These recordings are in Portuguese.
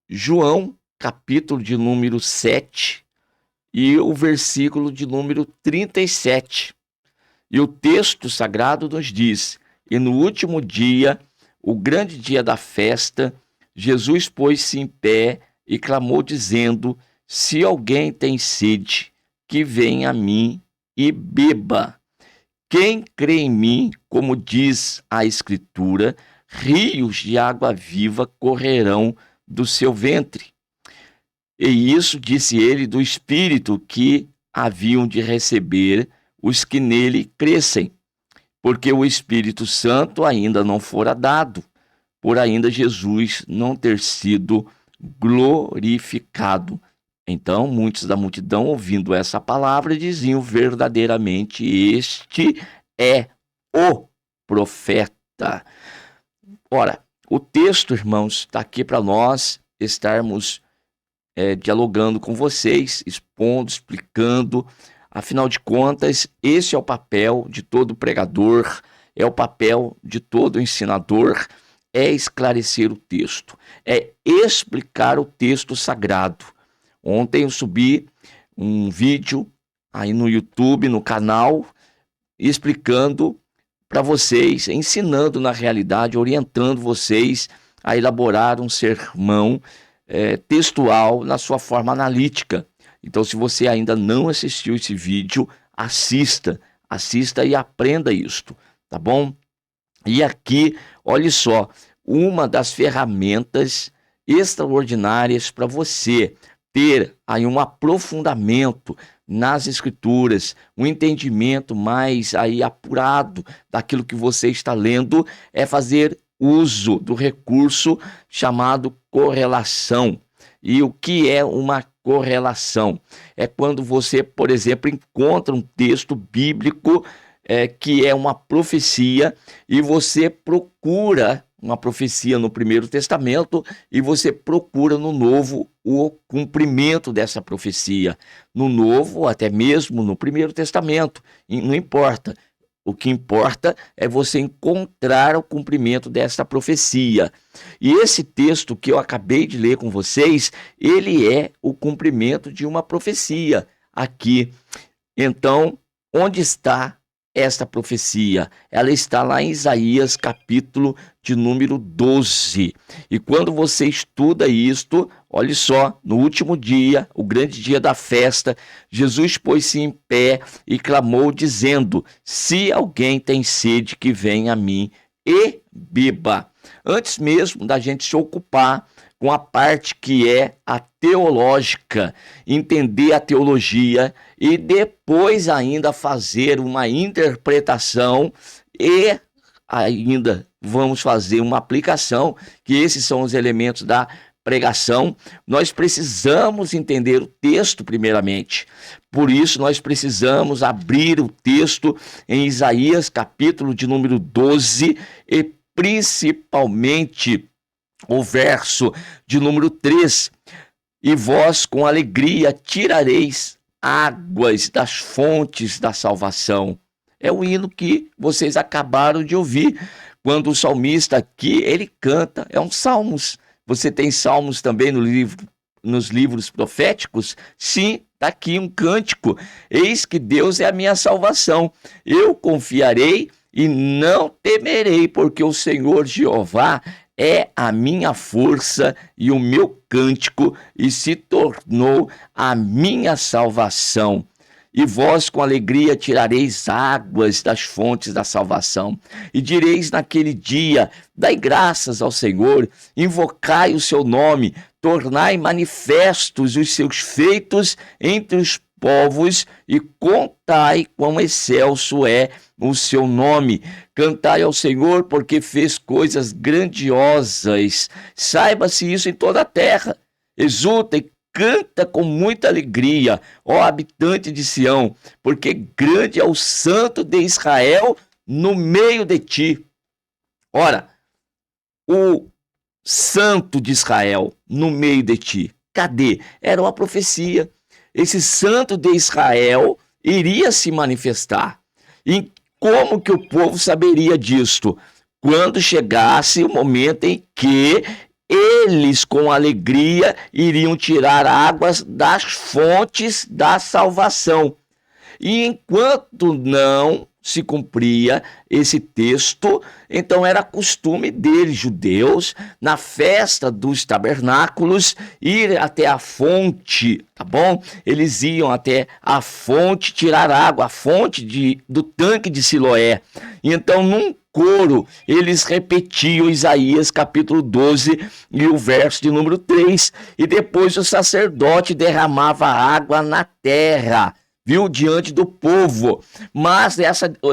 João, capítulo de número 7 e o versículo de número 37. E o texto sagrado nos diz: e no último dia, o grande dia da festa, Jesus pôs-se em pé e clamou, dizendo: se alguém tem sede, que venha a mim e beba. Quem crê em mim, como diz a Escritura, rios de água viva correrão do seu ventre. E isso disse ele do Espírito que haviam de receber os que nele crescem, porque o Espírito Santo ainda não fora dado, por ainda Jesus não ter sido glorificado. Então, muitos da multidão, ouvindo essa palavra, diziam: verdadeiramente este é o profeta. Ora, o texto, irmãos, está aqui para nós estarmos dialogando com vocês, expondo, explicando. Afinal de contas, esse é o papel de todo pregador, é o papel de todo ensinador, é esclarecer o texto, é explicar o texto sagrado. Ontem eu subi um vídeo aí no YouTube, no canal, explicando para vocês, ensinando na realidade, orientando vocês a elaborar um sermão textual na sua forma analítica. Então, se você ainda não assistiu esse vídeo, assista e aprenda isto, tá bom? E aqui, olha só, uma das ferramentas extraordinárias para você ter aí um aprofundamento nas Escrituras, um entendimento mais aí apurado daquilo que você está lendo, é fazer uso do recurso chamado correlação. E o que é uma correlação? É quando você, por exemplo, encontra um texto bíblico que é uma profecia e você procura uma profecia no Primeiro Testamento e você procura no Novo o cumprimento dessa profecia. No Novo, até mesmo no Primeiro Testamento, não importa. O que importa é você encontrar o cumprimento desta profecia. E esse texto que eu acabei de ler com vocês, ele é o cumprimento de uma profecia aqui. Então, onde está esta profecia? Ela está lá em Isaías, capítulo de número 12. E quando você estuda isto, olha só, no último dia, o grande dia da festa, Jesus pôs-se em pé e clamou, dizendo: se alguém tem sede, que venha a mim e beba. Antes mesmo da gente se ocupar com a parte que é a teológica, entender a teologia e depois ainda fazer uma interpretação e ainda vamos fazer uma aplicação, que esses são os elementos da pregação. Nós precisamos entender o texto primeiramente. Por isso nós precisamos abrir o texto em Isaías, capítulo de número 12 e principalmente o verso de número 3. E vós com alegria tirareis águas das fontes da salvação. É o hino que vocês acabaram de ouvir, quando o salmista aqui, ele canta, é um salmos. Você tem salmos também nos livros proféticos? Sim, está aqui um cântico. Eis que Deus é a minha salvação. Eu confiarei e não temerei, porque o Senhor Jeová é a minha força e o meu cântico, e se tornou a minha salvação. E vós com alegria tirareis águas das fontes da salvação. E direis naquele dia: dai graças ao Senhor, invocai o seu nome, tornai manifestos os seus feitos entre os povos e contai quão excelso é o seu nome. Cantai ao Senhor, porque fez coisas grandiosas. Saiba-se isso em toda a terra. Exulta e canta com muita alegria, ó habitante de Sião, porque grande é o Santo de Israel no meio de ti. Ora, o Santo de Israel no meio de ti, cadê? Era uma profecia. Esse Santo de Israel iria se manifestar. E como que o povo saberia disto? Quando chegasse o momento em que eles com alegria iriam tirar águas das fontes da salvação. E enquanto não se cumpria esse texto, então era costume deles, judeus, na festa dos tabernáculos, ir até a fonte, tá bom? Eles iam até a fonte tirar água, a fonte do tanque de Siloé. E então, num coro, eles repetiam Isaías capítulo 12 e o verso de número 3. E depois o sacerdote derramava água na terra, viu, diante do povo. Mas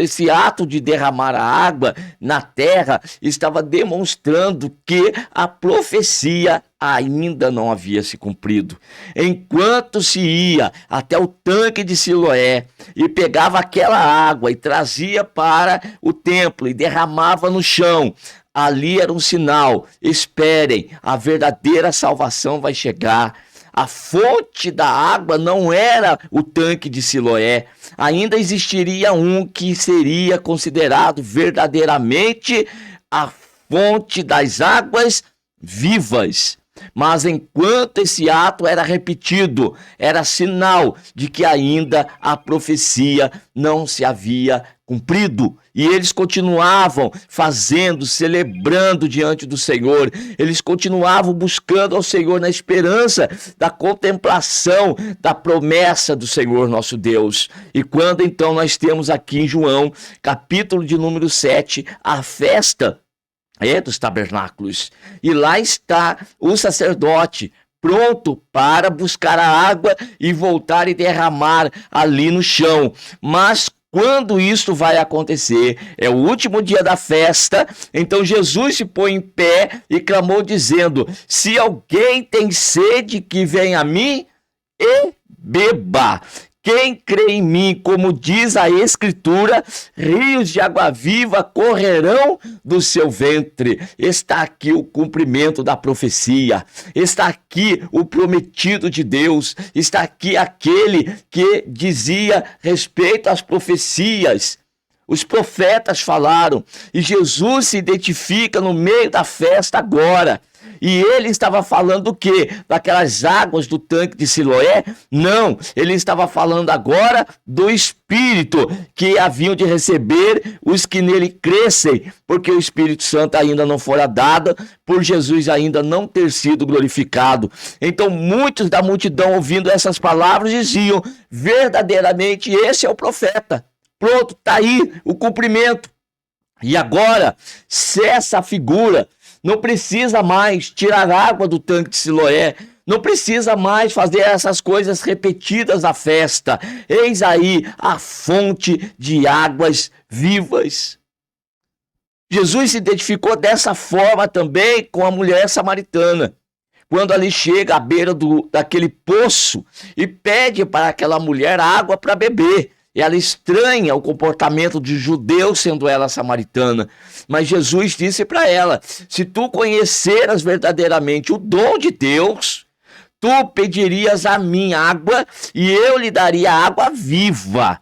esse ato de derramar a água na terra estava demonstrando que a profecia ainda não havia se cumprido. Enquanto se ia até o tanque de Siloé e pegava aquela água e trazia para o templo e derramava no chão, ali era um sinal: esperem, a verdadeira salvação vai chegar. A fonte da água não era o tanque de Siloé. Ainda existiria um que seria considerado verdadeiramente a fonte das águas vivas. Mas enquanto esse ato era repetido, era sinal de que ainda a profecia não se havia cumprido. E eles continuavam fazendo, celebrando diante do Senhor. Eles continuavam buscando ao Senhor na esperança da contemplação da promessa do Senhor nosso Deus. E quando então nós temos aqui em João, capítulo de número 7, a festa dos tabernáculos. E lá está o sacerdote, pronto para buscar a água e voltar e derramar ali no chão. Mas quando isso vai acontecer, é o último dia da festa, então Jesus se põe em pé e clamou dizendo: se alguém tem sede, que venha a mim e beba. Quem crê em mim, como diz a Escritura, rios de água viva correrão do seu ventre. Está aqui o cumprimento da profecia. Está aqui o prometido de Deus. Está aqui aquele que dizia respeito às profecias. Os profetas falaram e Jesus se identifica no meio da festa agora. E ele estava falando o quê? Daquelas águas do tanque de Siloé? Não, ele estava falando agora do Espírito que haviam de receber os que nele crescem, porque o Espírito Santo ainda não fora dado, por Jesus ainda não ter sido glorificado. Então muitos da multidão, ouvindo essas palavras, diziam: verdadeiramente esse é o profeta. Pronto, está aí o cumprimento. E agora, se essa figura não precisa mais tirar água do tanque de Siloé, não precisa mais fazer essas coisas repetidas na festa. Eis aí a fonte de águas vivas. Jesus se identificou dessa forma também com a mulher samaritana, quando ali chega à beira daquele poço e pede para aquela mulher água para beber. Ela estranha o comportamento de judeu, sendo ela samaritana. Mas Jesus disse para ela: se tu conheceras verdadeiramente o dom de Deus, tu pedirias a mim água e eu lhe daria água viva.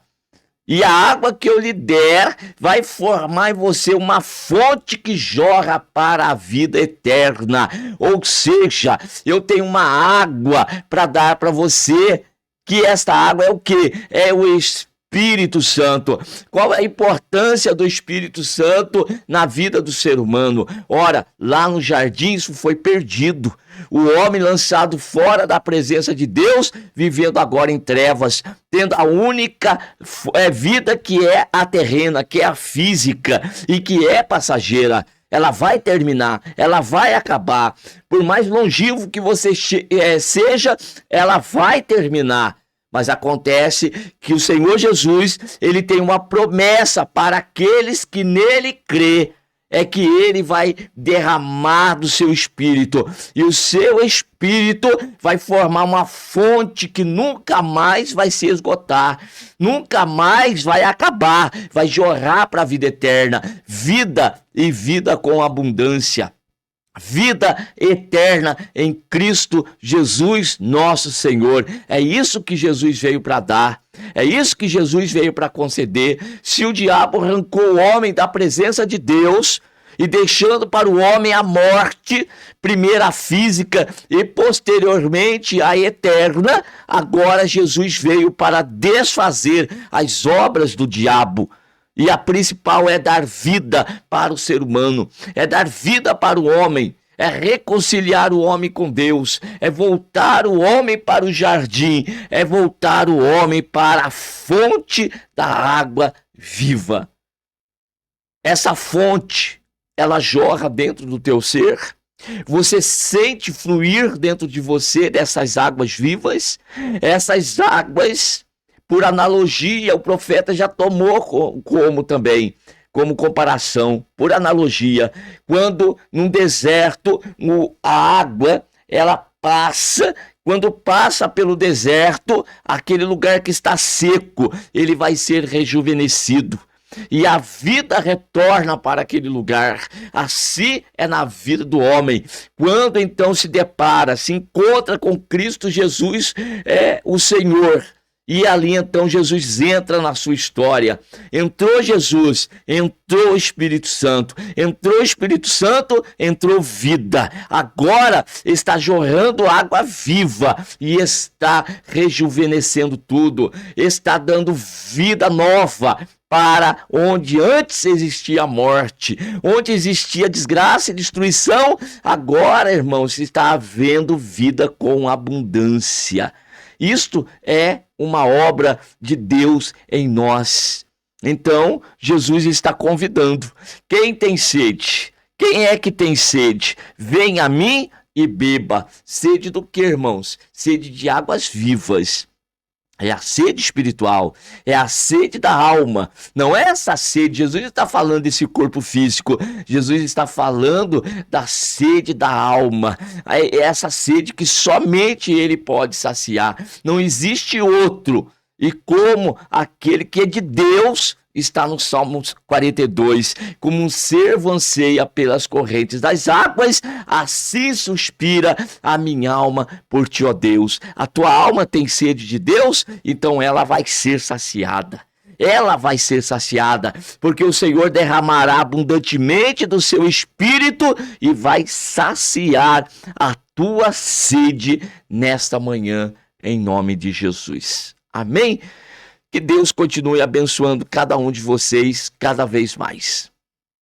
E a água que eu lhe der vai formar em você uma fonte que jorra para a vida eterna. Ou seja, eu tenho uma água para dar para você, que esta água é o quê? É o Espírito Santo. Qual é a importância do Espírito Santo na vida do ser humano? Ora, lá no jardim isso foi perdido. O homem lançado fora da presença de Deus, vivendo agora em trevas, tendo a única vida que é a terrena, que é a física e que é passageira. Ela vai terminar, ela vai acabar. Por mais longevo que você seja, ela vai terminar. Mas acontece que o Senhor Jesus, ele tem uma promessa para aqueles que nele crê. É que ele vai derramar do seu Espírito. E o seu Espírito vai formar uma fonte que nunca mais vai se esgotar. Nunca mais vai acabar. Vai jorrar para a vida eterna. Vida e vida com abundância. Vida eterna em Cristo Jesus, nosso Senhor. É isso que Jesus veio para dar. É isso que Jesus veio para conceder. Se o diabo arrancou o homem da presença de Deus, e deixando para o homem a morte, primeiro a física e posteriormente a eterna, agora Jesus veio para desfazer as obras do diabo. E a principal é dar vida para o ser humano, é dar vida para o homem, é reconciliar o homem com Deus, é voltar o homem para o jardim, é voltar o homem para a fonte da água viva. Essa fonte, ela jorra dentro do teu ser. Você sente fluir dentro de você dessas águas vivas. Essas águas, por analogia, o profeta já tomou como comparação, por analogia, quando num deserto a água, ela passa, quando passa pelo deserto, aquele lugar que está seco, ele vai ser rejuvenescido. E a vida retorna para aquele lugar. Assim é na vida do homem. Quando então se depara, se encontra com Cristo Jesus, o Senhor. E ali então Jesus entra na sua história. Entrou Jesus, entrou o Espírito Santo. Entrou o Espírito Santo, entrou vida. Agora está jorrando água viva e está rejuvenescendo tudo. Está dando vida nova para onde antes existia morte, onde existia desgraça e destruição. Agora, irmãos, está havendo vida com abundância. Isto é uma obra de Deus em nós. Então, Jesus está convidando. Quem tem sede? Quem é que tem sede? Venha a mim e beba. Sede do que, irmãos? Sede de águas vivas. É a sede espiritual, é a sede da alma. Não é essa sede, Jesus está falando desse corpo físico. Jesus está falando da sede da alma. É essa sede que somente Ele pode saciar. Não existe outro. E como aquele que é de Deus, está no Salmo 42, como um servo anseia pelas correntes das águas, assim suspira a minha alma por ti, ó Deus. A tua alma tem sede de Deus, então ela vai ser saciada. Ela vai ser saciada, porque o Senhor derramará abundantemente do seu Espírito e vai saciar a tua sede nesta manhã, em nome de Jesus. Amém? Que Deus continue abençoando cada um de vocês cada vez mais.